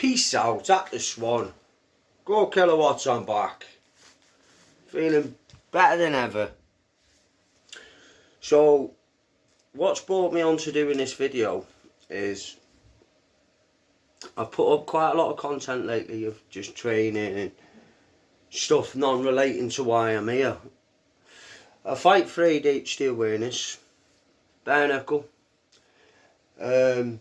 Peace out at the Swan. GORD Killer Watts, I'm back. Feeling better than ever. So, what's brought me on to doing this video is I've put up quite a lot of content lately of just training and stuff non-relating to why I'm here. I fight for ADHD awareness, bare knuckle, and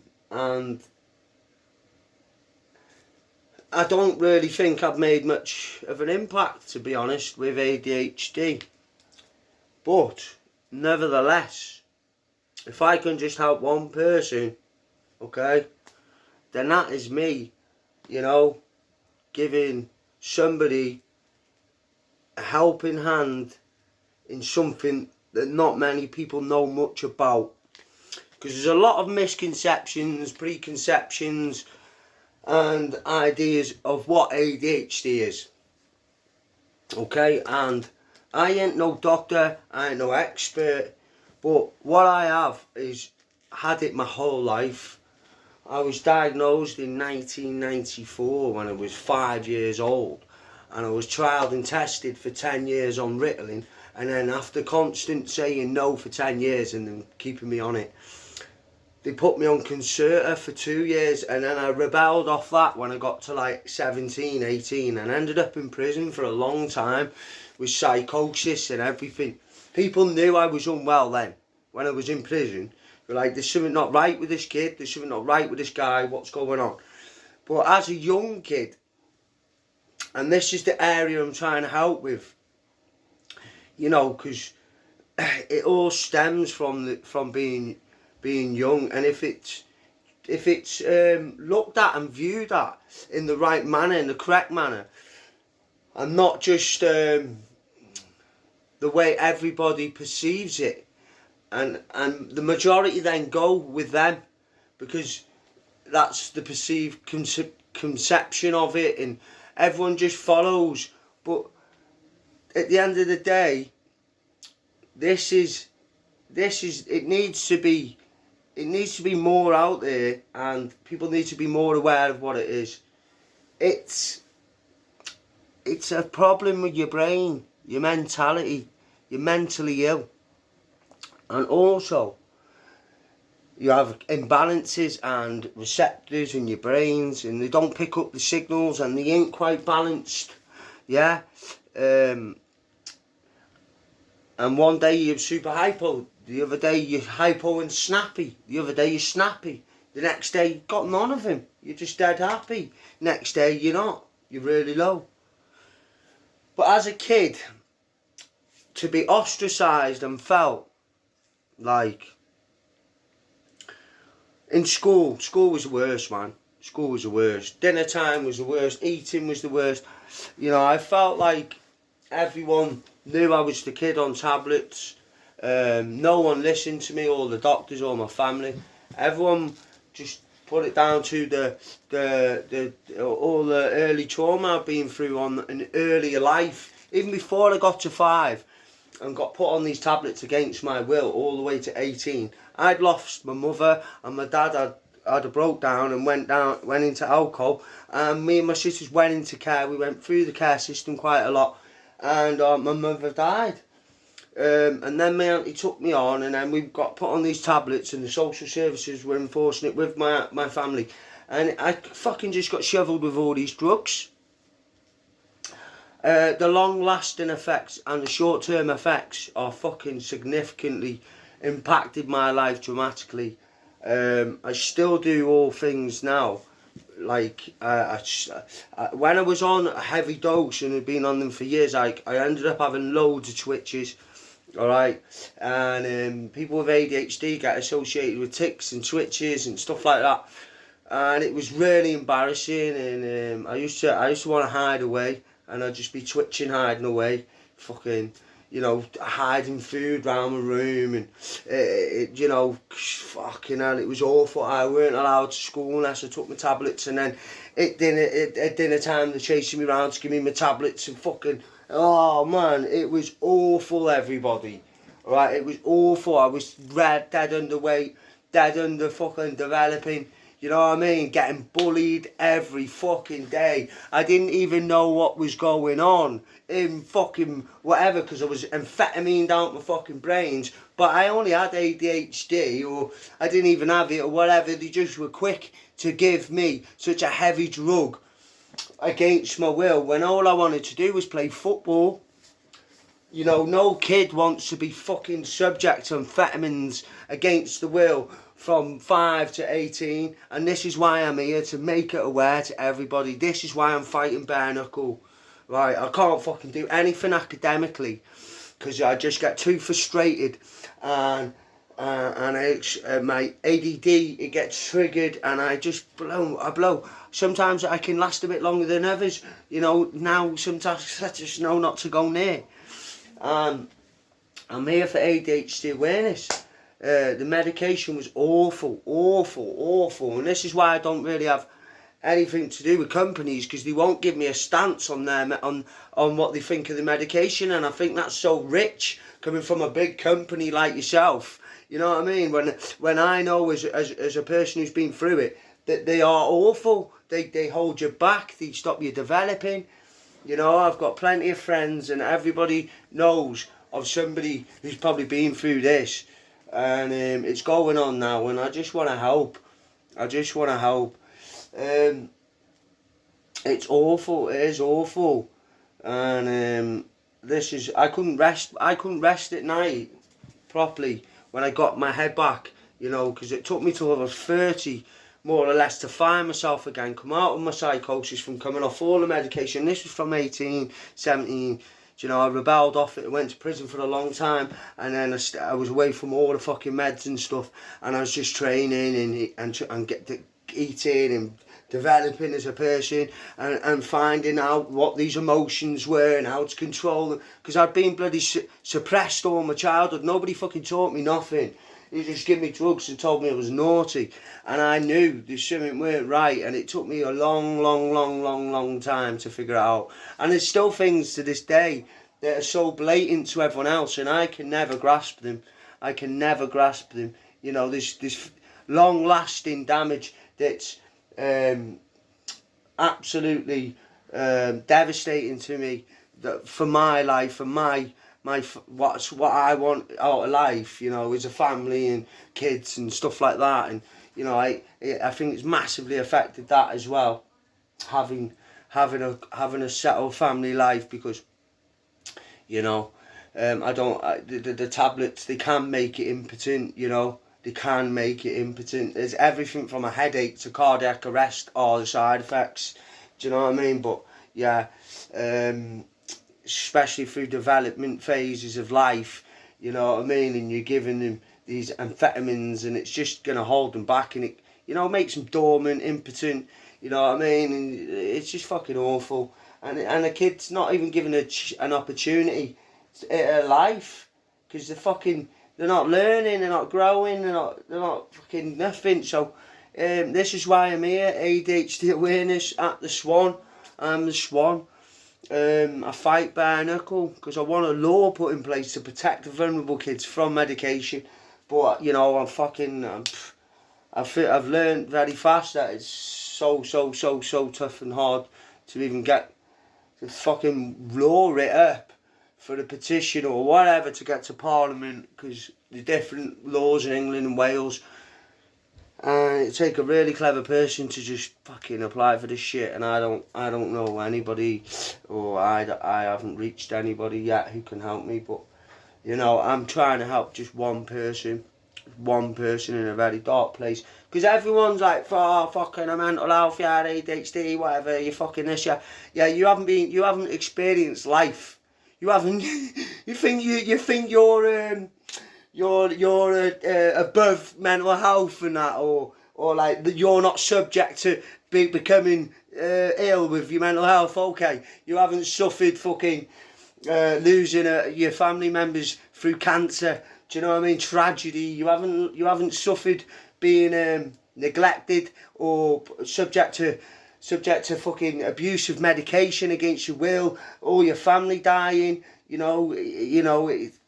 I don't really think I've made much of an impact, to be honest, with ADHD. But, nevertheless, if I can just help one person, okay, then that is me, you know, giving somebody a helping hand in something that not many people know much about. Because there's a lot of misconceptions, preconceptions, and ideas of what ADHD is. Okay, and I ain't no doctor, I ain't no expert, but what I have is had it my whole life. I was diagnosed in 1994 when I was 5 years old, and I was trialled and tested for 10 years on Ritalin, and then after constant saying no for 10 years and then keeping me on it, they put me on Concerta for 2 years, and then I rebelled off that when I got to like 17, 18, and ended up in prison for a long time with psychosis and everything. People knew I was unwell then, when I was in prison. They were like, there's something not right with this kid, there's something not right with this guy, what's going on? But as a young kid, and this is the area I'm trying to help with, you know, because it all stems from being young, and if it's looked at and viewed at in the right manner, in the correct manner, and not just the way everybody perceives it, and the majority then go with them because that's the perceived conception of it, and everyone just follows. But at the end of the day, it needs to be more out there, and people need to be more aware of what it is. It's a problem with your brain, your mentality. You're mentally ill. And also, you have imbalances and receptors in your brains, and they don't pick up the signals, and they ain't quite balanced. Yeah? And one day you're super hypo, the other day you're hypo and snappy, the other day you're snappy, the next day you've got none of them, you're just dead happy, next day you're not, you're really low. But as a kid, to be ostracised and felt like, in school was the worst, man. School was the worst, dinner time was the worst, eating was the worst. You know, I felt like everyone knew I was the kid on tablets. No one listened to me, all the doctors, all my family. Everyone just put it down to all the early trauma I've been through on an earlier life. Even before I got to 5 and got put on these tablets against my will all the way to 18, I'd lost my mother, and my dad had broke down and went into alcohol, and me and my sisters went into care. We went through the care system quite a lot, and my mother died. And then my auntie took me on, and then we got put on these tablets, and the social services were enforcing it with my family, and I fucking just got shoveled with all these drugs. The long-lasting effects and the short-term effects are fucking significantly impacted my life dramatically. I still do all things now. Like, when I was on a heavy dose and had been on them for years, I ended up having loads of twitches, alright? And people with ADHD get associated with tics and twitches and stuff like that. And it was really embarrassing, and I used to want to hide away, and I'd just be twitching, hiding away, fucking, you know, hiding food round my room, and you know, fucking hell, it was awful. I weren't allowed to school unless I took my tablets, and then at dinner time they're chasing me around to give me my tablets, and fucking, oh man, it was awful, everybody. Right, it was awful. I was dead underweight, dead under fucking developing. You know what I mean? Getting bullied every fucking day. I didn't even know what was going on in fucking whatever, because I was amphetamine down my fucking brains. But I only had ADHD, or I didn't even have it, or whatever. They just were quick to give me such a heavy drug against my will, when all I wanted to do was play football. You know, no kid wants to be fucking subject to amphetamines against the will from 5 to 18, and this is why I'm here, to make it aware to everybody. This is why I'm fighting bare knuckle. Right, I can't fucking do anything academically because I just get too frustrated, and my ADD, it gets triggered, and I just blow. Sometimes I can last a bit longer than others. You know, now sometimes I just know not to go near. I'm here for ADHD awareness. The medication was awful, and this is why I don't really have anything to do with companies, because they won't give me a stance on on what they think of the medication, and I think that's so rich coming from a big company like yourself. You know what I mean? When I know as a person who's been through it, that they are awful. They hold you back. They stop you developing. You know, I've got plenty of friends, and everybody knows of somebody who's probably been through this, and it's going on now, and I just want to help. It's awful. It is awful, and this is. I couldn't rest at night properly when I got my head back. You know, because it took me till I was 30. More or less to find myself again, come out of my psychosis from coming off all the medication. This was from 18, 17. You know, I rebelled off it, went to prison for a long time, and then I was away from all the fucking meds and stuff, and I was just training and eating and developing as a person, and finding out what these emotions were and how to control them, because I'd been bloody suppressed all my childhood. Nobody fucking taught me nothing. He just gave me drugs and told me I was naughty, and I knew there's something weren't right, and it took me a long time to figure it out. And there's still things to this day that are so blatant to everyone else, and I can never grasp them. You know, this long-lasting damage that's absolutely devastating to me, that for my life, for what I want out of life, you know, is a family and kids and stuff like that. And you know, I think it's massively affected that as well, having a settled family life, because you know, the tablets, they can make it impotent. You know, they can make it impotent. There's everything from a headache to cardiac arrest, all the side effects. Do you know what I mean? But yeah, especially through development phases of life, you know what I mean, and you're giving them these amphetamines, and it's just going to hold them back, and it, you know, makes them dormant, impotent, you know what I mean, and it's just fucking awful, and a kid's not even given an opportunity at life, because they're not learning, they're not growing, they're not fucking nothing. So this is why I'm here, ADHD awareness at the Swan. I'm the Swan. I fight bare knuckle because I want a law put in place to protect the vulnerable kids from medication. But you know, I've learned very fast that it's so tough and hard to even get the fucking law writ up for the petition or whatever to get to Parliament, because the different laws in England and Wales. And it take a really clever person to just fucking apply for this shit, and I don't know anybody, or I haven't reached anybody yet who can help me. But you know, I'm trying to help just one person in a very dark place, because everyone's like, oh, fucking a mental health, yeah, ADHD, whatever, you fucking this, yeah, you haven't experienced life. You haven't. you think you're above mental health and that, or like that you're not subject to becoming ill with your mental health. Okay, you haven't suffered fucking losing your family members through cancer. Do you know what I mean? Tragedy. You haven't suffered being neglected or subject to fucking abuse of medication against your will, or your family dying. You know.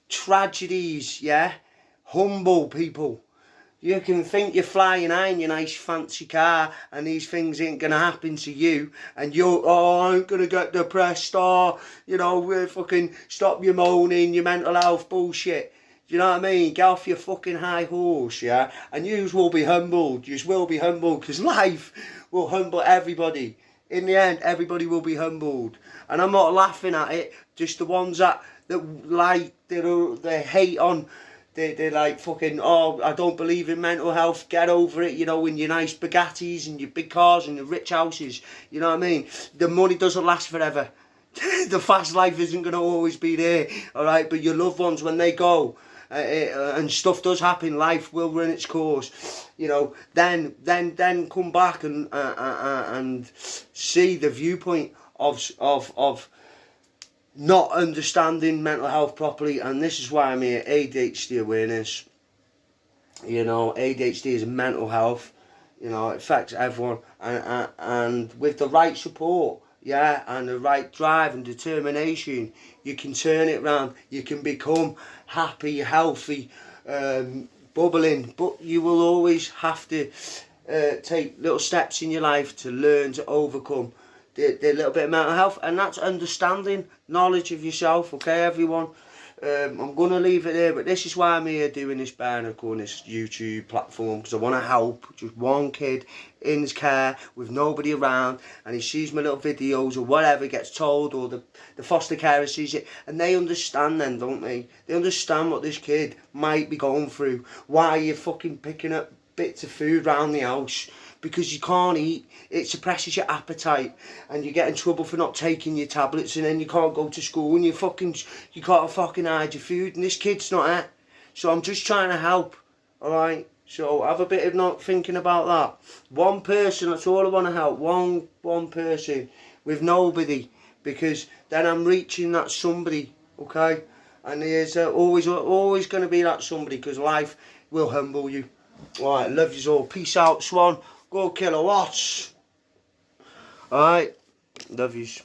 Tragedies, yeah. Humble people, You can think you're flying high in your nice fancy car and these things ain't going to happen to you, and you're, oh, I'm going to get depressed, or, you know, fucking stop your moaning, your mental health bullshit. Do you know what I mean? Get off your fucking high horse, yeah? And yous will be humbled. Yous will be humbled, because life will humble everybody. In the end, everybody will be humbled. And I'm not laughing at it, just the ones that like, they hate on, they're like fucking, oh, I don't believe in mental health, get over it, you know, in your nice Bugattis and your big cars and your rich houses, you know what I mean? The money doesn't last forever. The fast life isn't going to always be there, alright? But your loved ones, when they go, and stuff does happen, life will run its course, you know, then come back and see the viewpoint of not understanding mental health properly. And this is why I'm here, ADHD awareness. You know, ADHD is mental health, you know, it affects everyone, and with the right support, yeah, and the right drive and determination, you can turn it around. You can become happy, healthy, bubbling, but you will always have to take little steps in your life to learn to overcome the little bit of mental health, and that's understanding, knowledge of yourself, okay, everyone? I'm going to leave it there, but this is why I'm here doing this barnacle on this YouTube platform, because I want to help just one kid in his care with nobody around, and he sees my little videos or whatever, gets told, or the foster carer sees it, and they understand then, don't they? They understand what this kid might be going through, why you're fucking picking up bits of food around the house, because you can't eat, it suppresses your appetite, and you get in trouble for not taking your tablets, and then you can't go to school, and you can't fucking hide your food, and this kid's not it. So I'm just trying to help, alright? So have a bit of not thinking about that. One person, that's all I want to help, one person, with nobody, because then I'm reaching that somebody, okay? And there's always going to be that somebody, because life will humble you. Alright, love yous all. Peace out, Swan. GORD Killer Watts. Alright, love yous.